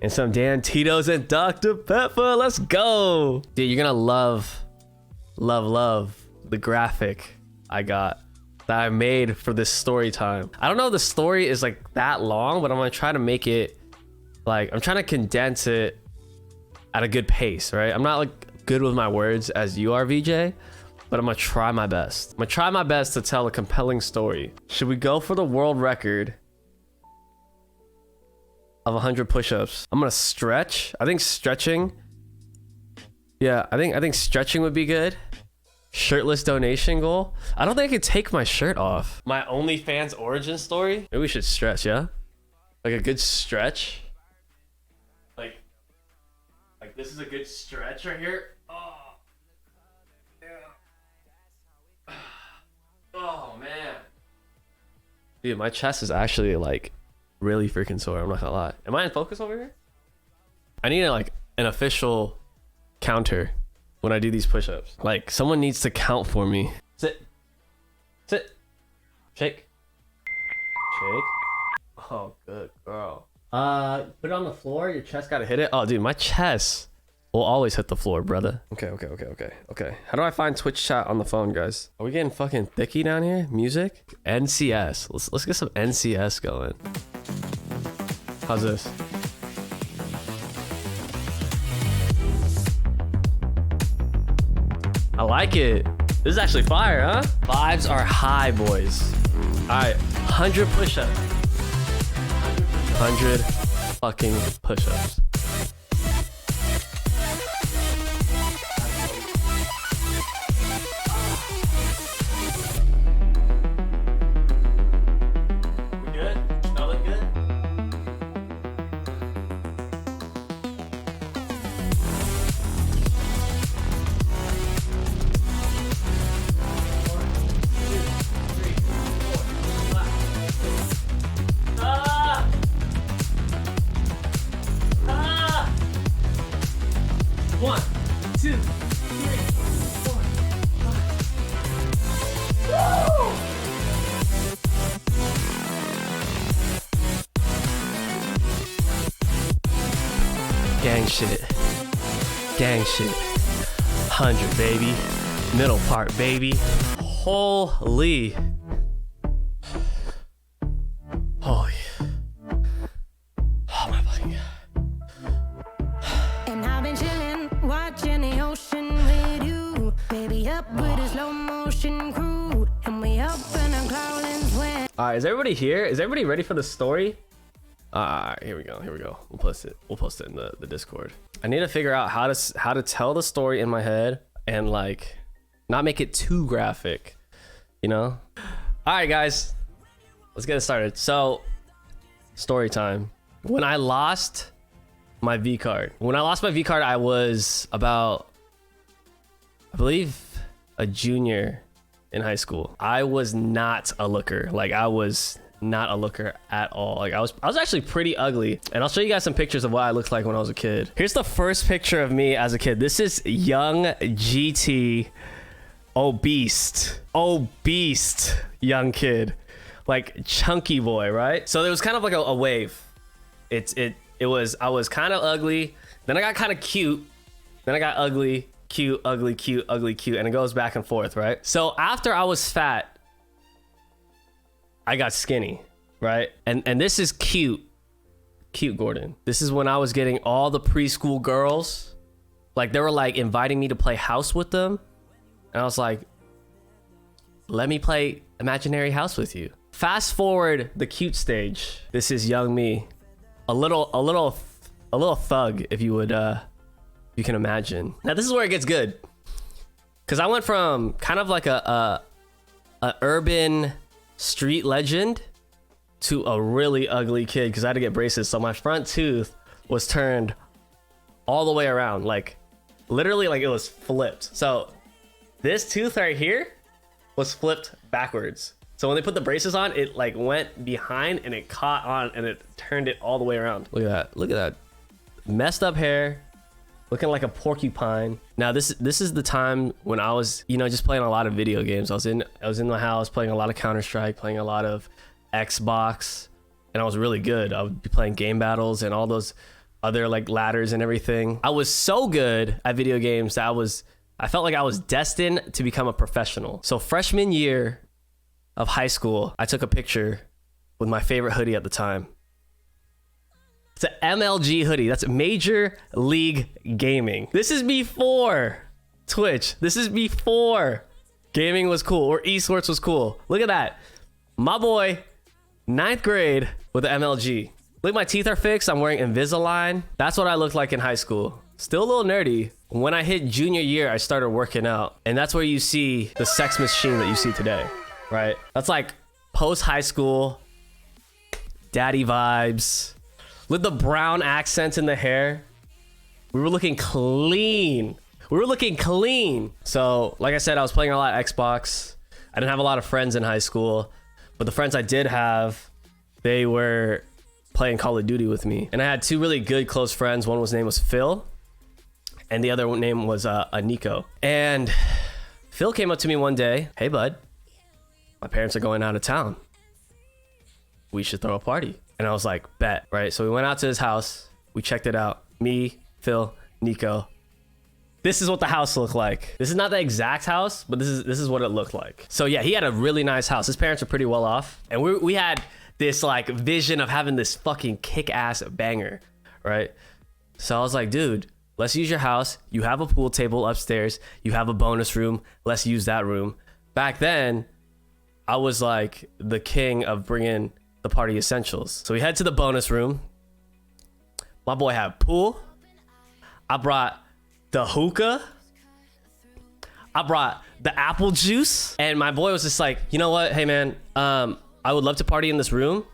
And some damn Tito's and Dr. Pepper. Let's go. Dude, you're gonna love the graphic I got that I made for this story time. I don't know if the story is like that long, but I'm gonna try to make it like, I'm trying to condense it at a good pace, right? I'm not like good with my words as you are, VJ, but I'm gonna try my best. I'm gonna try my best to tell a compelling story. Should we go for the world record of 100 push-ups? I'm gonna stretch. I think stretching. Yeah, I think stretching would be good. Shirtless donation goal. I don't think I could take my shirt off. My OnlyFans origin story. Maybe we should stretch, yeah? Like a good stretch. Like this is a good stretch right here. Oh, yeah. Oh man. Dude, my chest is actually like really freaking sore. I'm not gonna lie. Am I in focus over here? I need like an official counter when I do these push-ups. Like someone needs to count for me. Sit. Sit. Shake. Shake. Oh, good girl. Put it on the floor. Your chest gotta hit it. Oh, dude, my chest will always hit the floor, brother. Okay. How do I find Twitch chat on the phone, guys? Are we getting fucking thicky down here? Music? NCS. Let's get some NCS going. How's this? I like it. This is actually fire, huh? Vibes are high, boys. All right, 100 push-ups. 100 fucking push-ups. We good? That look good? One, two, three, four, five. Woo! Gang shit. Gang shit. 100, baby. Middle part, baby. Holy. Holy. Oh my fucking God. And I've been chillin', watching the ocean with you. Baby up with a slow motion crew. And we up in the clouds when. Alright, is everybody here? Is everybody ready for the story? Alright, here we go. We'll post it in the Discord. I need to figure out how to tell the story in my head and like not make it too graphic, you know? Alright guys, let's get it started. So, story time. When I lost my V card. I was about, I believe, a junior in high school. I was not a looker. Like I was not a looker at all. Like I was actually pretty ugly. And I'll show you guys some pictures of what I looked like when I was a kid. Here's the first picture of me as a kid. This is young GT, obese young kid, like chunky boy, right? So there was kind of like a wave. I was kind of ugly, then I got kind of cute, then I got ugly, cute, ugly, cute, ugly, cute, and it goes back and forth, right? So after I was fat, I got skinny, right? And this is cute Gordon. This is when I was getting all the preschool girls, like they were like inviting me to play house with them, and I was like, let me play imaginary house with you. Fast forward the cute stage. This is young me. A little thug, if you would, you can imagine. Now this is where it gets good, because I went from kind of like a urban street legend to a really ugly kid because I had to get braces. So my front tooth was turned all the way around, like literally, like it was flipped. So this tooth right here was flipped backwards. So when they put the braces on, it like went behind and it caught on and it turned it all the way around. Look at that. Messed up hair, looking like a porcupine. Now this is the time when I was, just playing a lot of video games. I was in my house playing a lot of Counter-Strike, playing a lot of Xbox, and I was really good. I would be playing game battles and all those other like ladders and everything. I was so good at video games that I felt like I was destined to become a professional. So freshman year of high school, I took a picture with my favorite hoodie at the time. It's an MLG hoodie. That's Major League Gaming. This is before Twitch. This is before gaming was cool or esports was cool. Look at that. My boy, 9th grade with the MLG. Look, my teeth are fixed. I'm wearing Invisalign. That's what I looked like in high school. Still a little nerdy. When I hit junior year, I started working out. And that's where you see the sex machine that you see today, right? That's like post high school, daddy vibes. With the brown accents in the hair. We were looking clean. So, like I said, I was playing a lot of Xbox. I didn't have a lot of friends in high school. But the friends I did have, they were playing Call of Duty with me. And I had two really good close friends. One name was Phil. And the other name was Nico. And Phil came up to me one day. Hey, bud. My parents are going out of town. We should throw a party. And I was like, bet, right? So we went out to his house. We checked it out. Me, Phil, Nico. This is what the house looked like. This is not the exact house, but this is what it looked like. So yeah, he had a really nice house. His parents are pretty well off. And we had this like vision of having this fucking kick-ass banger, right? So I was like, dude, let's use your house. You have a pool table upstairs. You have a bonus room. Let's use that room. Back then, I was like the king of bringing the party essentials. So we head to the bonus room. My boy had pool. I brought the hookah. I brought the apple juice. And my boy was just like, you know what? Hey man, I would love to party in this room.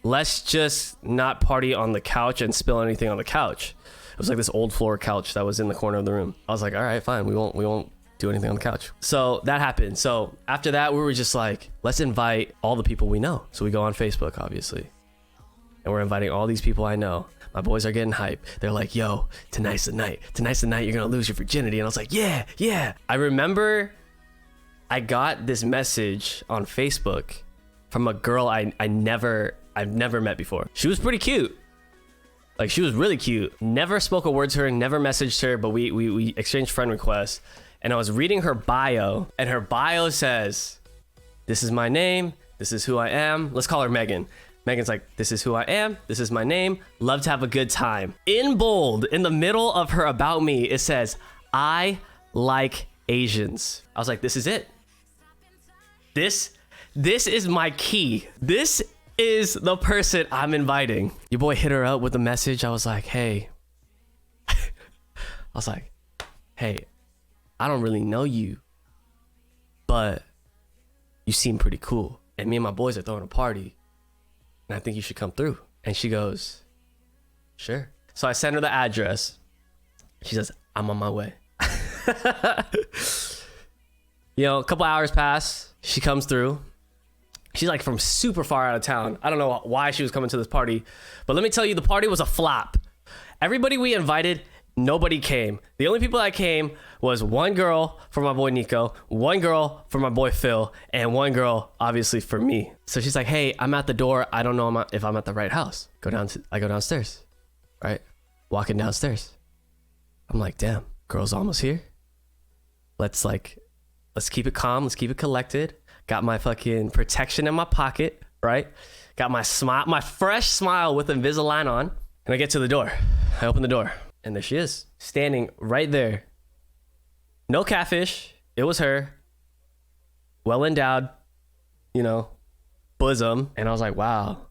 Let's just not party on the couch and spill anything on the couch. It was like this old floor couch that was in the corner of the room. I was like, all right, fine. We won't do anything on the couch. So that happened. So after that, we were just like, let's invite all the people we know. So we go on Facebook, obviously. And we're inviting all these people I know. My boys are getting hype. They're like, yo, tonight's the night. Tonight's the night you're going to lose your virginity. And I was like, yeah, yeah. I remember I got this message on Facebook from a girl I've never met before. She was pretty cute. Like, she was really cute. Never spoke a word to her, never messaged her, but we exchanged friend requests. And I was reading her bio, and her bio says, this is my name, this is who I am. Let's call her Megan. Megan's like, this is who I am, this is my name, love to have a good time. In bold, in the middle of her about me, it says, I like Asians. I was like, this is it. This is my key. This is the person I'm inviting. Your boy hit her up with a message. I was like, hey. I don't really know you, but you seem pretty cool. And me and my boys are throwing a party, and I think you should come through. And she goes, sure. So I send her the address. She says, I'm on my way. You know, a couple hours pass. She comes through. She's like from super far out of town. I don't know why she was coming to this party, but let me tell you, the party was a flop. Everybody we invited, nobody came. The only people that came was one girl for my boy Nico, one girl for my boy Phil, and one girl obviously for me. So she's like, hey, I'm at the door. I don't know if I'm at the right house. I go downstairs, right? Walking downstairs. I'm like, damn, girl's almost here. Let's keep it calm. Let's keep it collected. Got my fucking protection in my pocket, right? Got my smile, my fresh smile with Invisalign on. And I get to the door. I open the door. And there she is, standing right there. No catfish. It was her. Well endowed, you know, bosom. And I was like, wow,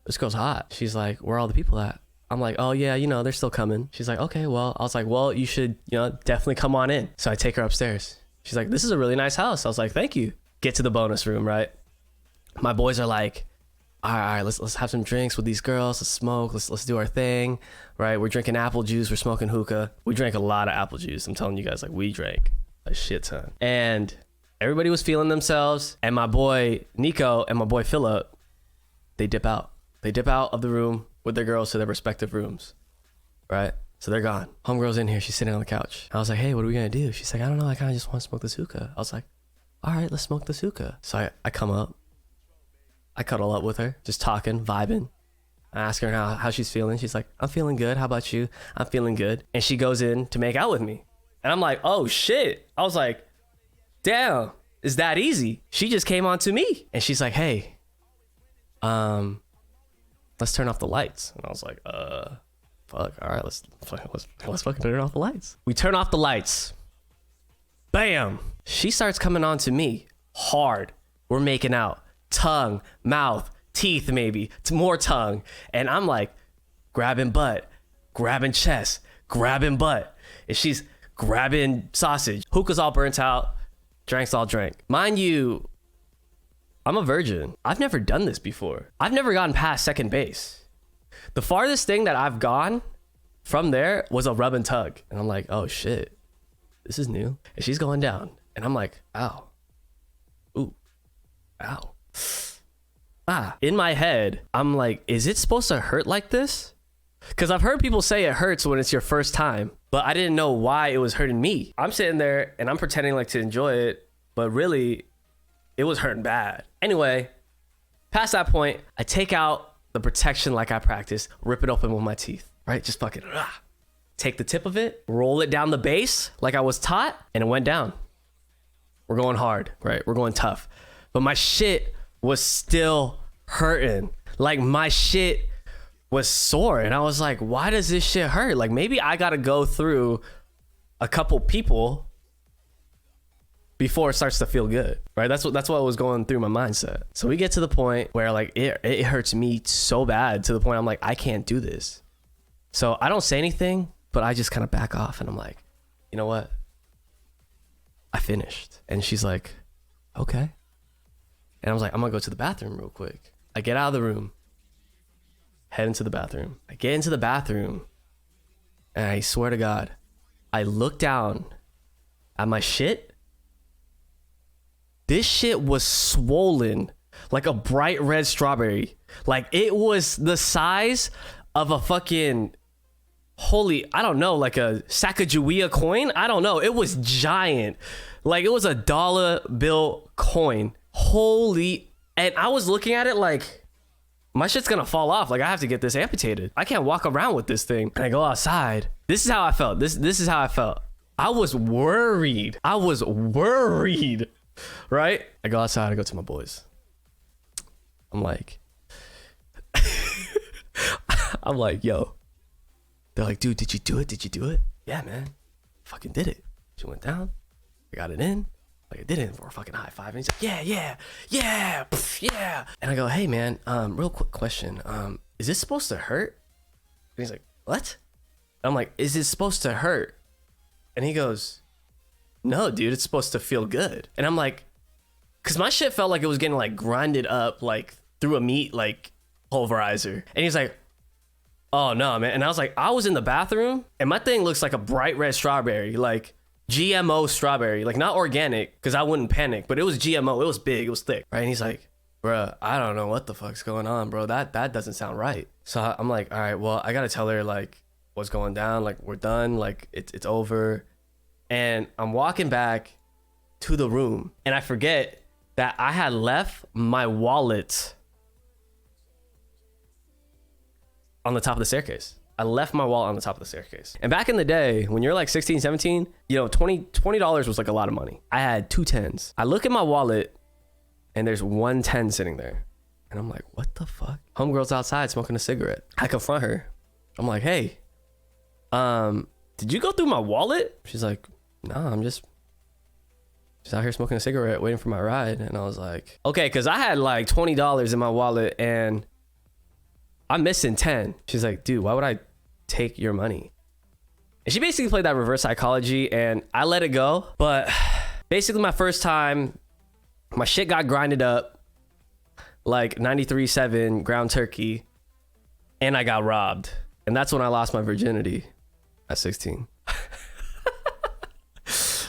this girl's hot. She's like, where are all the people at? I'm like, oh yeah, you know, they're still coming. She's like, okay, well, I was like, well, you should, you know, definitely come on in. So I take her upstairs. She's like, this is a really nice house. I was like, thank you. Get to the bonus room, right? My boys are like, all right, let's have some drinks with these girls. Let's smoke. Let's do our thing, right? We're drinking apple juice. We're smoking hookah. We drank a lot of apple juice. I'm telling you guys, like, we drank a shit ton. And everybody was feeling themselves. And my boy Nico and my boy Philip, they dip out. They dip out of the room with their girls to their respective rooms, right? So they're gone. Homegirl's in here. She's sitting on the couch. I was like, hey, what are we going to do? She's like, I don't know. I kind of just want to smoke this hookah. I was like, all right, let's smoke this hookah. So I come up. I cuddle up with her, just talking, vibing. I ask her how she's feeling. She's like, I'm feeling good. How about you? I'm feeling good. And she goes in to make out with me. And I'm like, oh shit. I was like, damn, it's that easy. She just came on to me. And she's like, hey, let's turn off the lights. And I was like, fuck, all right, let's fucking turn off the lights. We turn off the lights. Bam. She starts coming on to me hard. We're making out. Tongue, mouth, teeth, maybe. It's more tongue. And I'm like grabbing butt, grabbing chest, grabbing butt. And she's grabbing sausage. Hookah's all burnt out. Drinks all drank. Mind you, I'm a virgin. I've never done this before. I've never gotten past second base. The farthest thing that I've gone from there was a rub and tug. And I'm like, oh shit, this is new. And she's going down. And I'm like, ow. Ooh. Ow. Ah. In my head, I'm like, is it supposed to hurt like this? Because I've heard people say it hurts when it's your first time, but I didn't know why it was hurting me. I'm sitting there and I'm pretending like to enjoy it, but really, it was hurting bad. Anyway, past that point, I take out the protection like I practice, rip it open with my teeth, right? Just fucking take the tip of it, roll it down the base like I was taught, and it went down. We're going hard, right? We're going tough. But my shit was still hurting. Like my shit was sore. And I was like, why does this shit hurt? Like maybe I gotta go through a couple people before it starts to feel good, right? That's what was going through my mindset. So we get to the point where like it hurts me so bad to the point I'm like, I can't do this. So I don't say anything, but I just kind of back off and I'm like, you know what? I finished. And she's like, okay. And I was like, I'm gonna go to the bathroom real quick. I get out of the room, head into the bathroom. I get into the bathroom and I swear to God, I look down at my shit. This shit was swollen like a bright red strawberry. Like it was the size of a fucking I don't know, like a Sacagawea coin. I don't know. It was giant. Like it was a dollar bill coin. And I was looking at it like my shit's gonna fall off. Like I have to get this amputated. I can't walk around with this thing. And I go outside. This is how I felt. This is how I felt. I was worried. Right? I go outside. I go to my boys. I'm like, yo. They're like, dude, did you do it? Yeah, man. Fucking did it. She went down. I got it in. Like I did it for a fucking high five. And he's like, yeah. And I go, hey man, real quick question. Is this supposed to hurt? And he's like, what? And I'm like, is it supposed to hurt? And he goes, no, dude, it's supposed to feel good. And I'm like, cause my shit felt like it was getting like grinded up, like through a meat, like pulverizer. And he's like, oh no, man. And I was like, I was in the bathroom and my thing looks like a bright red strawberry, like GMO strawberry, like not organic, because I wouldn't panic, but it was GMO. It was big, it was thick, right? And he's like, bruh, I don't know what the fuck's going on, bro. That doesn't sound right. So I'm like, all right, well, I gotta tell her like what's going down, like we're done, like it's over. And I'm walking back to the room and I forget that I had left my wallet on the top of the staircase. I left my wallet on the top of the staircase. And back in the day, when you're like 16, 17, you know, $20 was like a lot of money. I had 2 10s. I look at my wallet and there's 1 10 sitting there. And I'm like, what the fuck? Homegirl's outside smoking a cigarette. I confront her. I'm like, hey, did you go through my wallet? She's like, nah, I'm just out here smoking a cigarette, waiting for my ride. And I was like, okay, because I had like $20 in my wallet and I'm missing 10. She's like, dude, why would I take your money? And she basically played that reverse psychology and I let it go. But basically my first time, my shit got grinded up like 93.7 ground turkey and I got robbed. And that's when I lost my virginity at 16.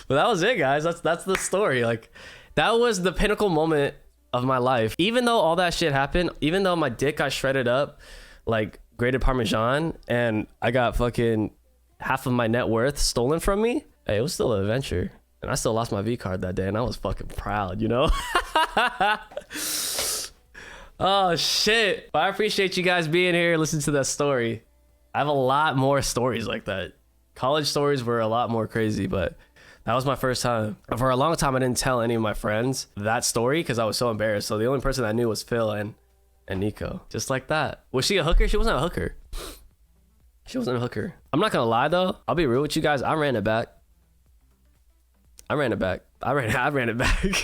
But that was it, guys. That's the story. Like that was the pinnacle moment of my life. Even though all that shit happened, even though my dick got shredded up like grated Parmesan and I got fucking half of my net worth stolen from me, hey, it was still an adventure. And I still lost my V card that day and I was fucking proud, you know? Oh shit. But I appreciate you guys being here, listening to that story. I have a lot more stories like that. College stories were a lot more crazy, but that was my first time. For a long time, I didn't tell any of my friends that story because I was so embarrassed. So the only person I knew was Phil and Nico. Just like that. Was she a hooker? She wasn't a hooker. She wasn't a hooker. I'm not gonna lie though. I'll be real with you guys. I ran it back. I ran it back. I ran it back.